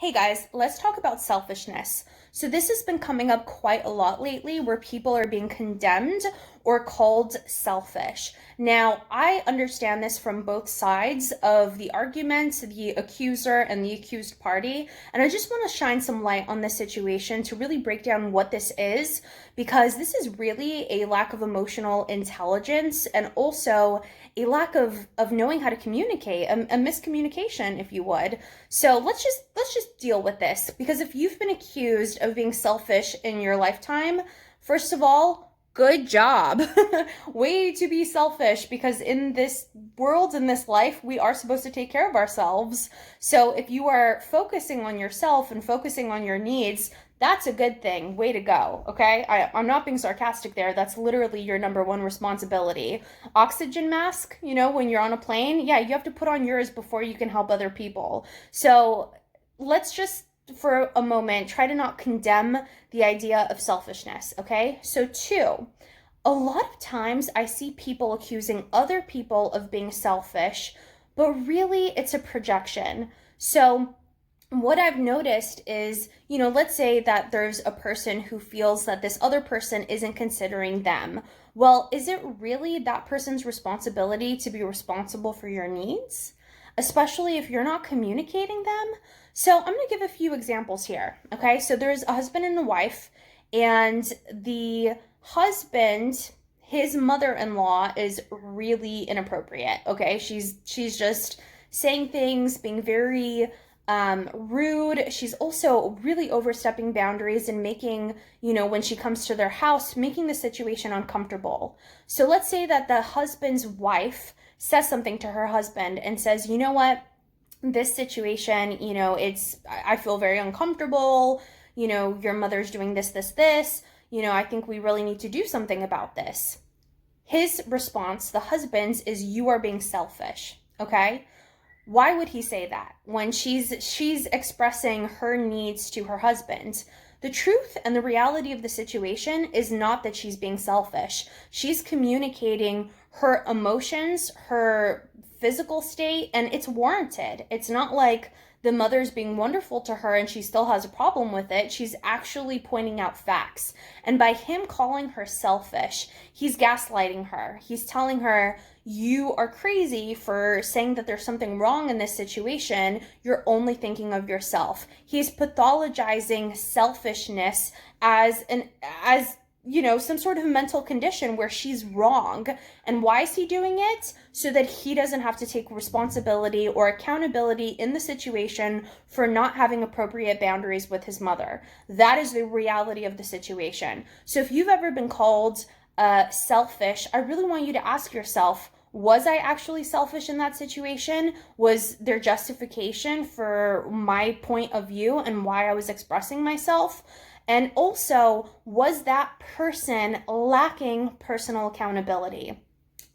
Hey guys, let's talk about selfishness. So, this has been coming up quite a lot lately where people are being condemned or called selfish. Now, I understand this from both sides of the argument, the accuser and the accused party, and I just want to shine some light on this situation to really break down what this is, because this is really a lack of emotional intelligence and also a lack of knowing how to communicate, a miscommunication, if you would. So let's just deal with this, because if you've been accused of being selfish in your lifetime, first of all, good job. Way to be selfish, because in this world, in this life, we are supposed to take care of ourselves. So if you are focusing on yourself and focusing on your needs, that's a good thing. Way to go. Okay. I'm not being sarcastic there. That's literally your number one responsibility. Oxygen mask, when you're on a plane, yeah, you have to put on yours before you can help other people. So let's just, for a moment, try to not condemn the idea of selfishness. Okay. So, two, a lot of times I see people accusing other people of being selfish, but really it's a projection. So, what I've noticed is, let's say that there's a person who feels that this other person isn't considering them. Well, is it really that person's responsibility to be responsible for your needs? Especially if you're not communicating them? So I'm going to give a few examples here. Okay, so there's a husband and a wife, and the husband, his mother-in-law is really inappropriate. Okay, she's just saying things, being very rude. She's also really overstepping boundaries and making, when she comes to their house, making the situation uncomfortable. So let's say that the husband's wife says something to her husband and says, you know what, this situation, I feel very uncomfortable. Your mother's doing this. I think we really need to do something about this. His response, the husband's, is, you are being selfish. Okay. Why would he say that when she's expressing her needs to her husband? The truth and the reality of the situation is not that she's being selfish. She's communicating her emotions, her physical state, and it's warranted. It's not like the mother's being wonderful to her and she still has a problem with it. She's actually pointing out facts. And by him calling her selfish, he's gaslighting her. He's telling her, you are crazy for saying that there's something wrong in this situation. You're only thinking of yourself. He's pathologizing selfishness as some sort of mental condition where she's wrong. And why is he doing it? So that he doesn't have to take responsibility or accountability in the situation for not having appropriate boundaries with his mother. That is the reality of the situation. So if you've ever been called selfish, I really want you to ask yourself, was I actually selfish in that situation? Was there justification for my point of view and why I was expressing myself? And also, was that person lacking personal accountability?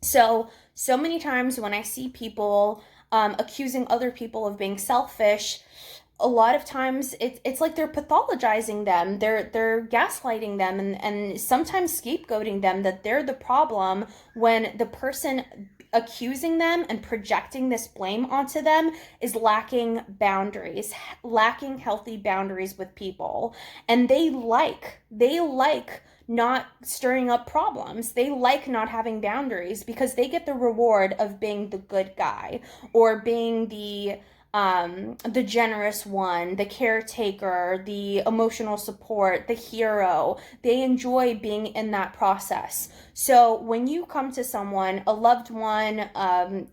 So many times when I see people accusing other people of being selfish, a lot of times it's like they're pathologizing them, they're gaslighting them, and sometimes scapegoating them that they're the problem, when the person accusing them and projecting this blame onto them is lacking boundaries, lacking healthy boundaries with people. And they like not stirring up problems. They like not having boundaries because they get the reward of being the good guy, or being the generous one, the caretaker, the emotional support, the hero. They enjoy being in that process. So when you come to someone, a loved one,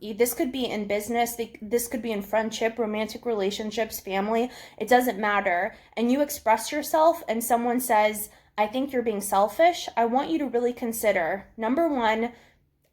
this could be in business, this could be in friendship, romantic relationships, family, it doesn't matter, and you express yourself and someone says, I think you're being selfish, I want you to really consider, number one,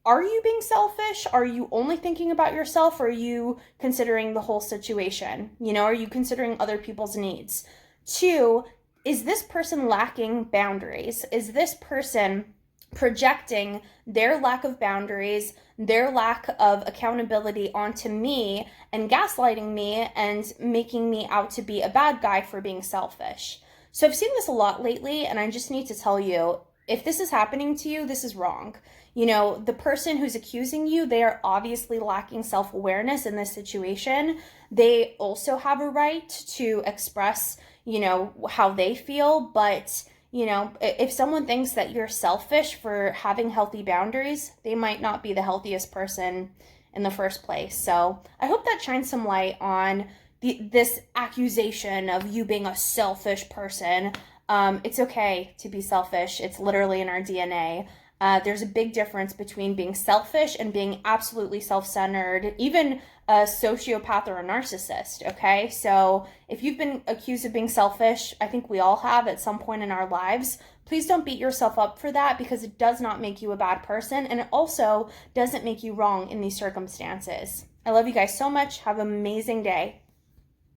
are you being selfish? Are you only thinking about yourself? Or are you considering the whole situation? Are you considering other people's needs? Two, is this person lacking boundaries? Is this person projecting their lack of boundaries, their lack of accountability onto me, and gaslighting me and making me out to be a bad guy for being selfish? So I've seen this a lot lately, and I just need to tell you, if this is happening to you, this is wrong. You know, the person who's accusing you, they are obviously lacking self-awareness in this situation. They also have a right to express, you know, how they feel, but you know, if someone thinks that you're selfish for having healthy boundaries, they might not be the healthiest person in the first place. So I hope that shines some light on this accusation of you being a selfish person. It's okay to be selfish. It's literally in our DNA. There's a big difference between being selfish and being absolutely self-centered, even a sociopath or a narcissist, okay? So if you've been accused of being selfish, I think we all have at some point in our lives, please don't beat yourself up for that, because it does not make you a bad person, and it also doesn't make you wrong in these circumstances. I love you guys so much. Have an amazing day.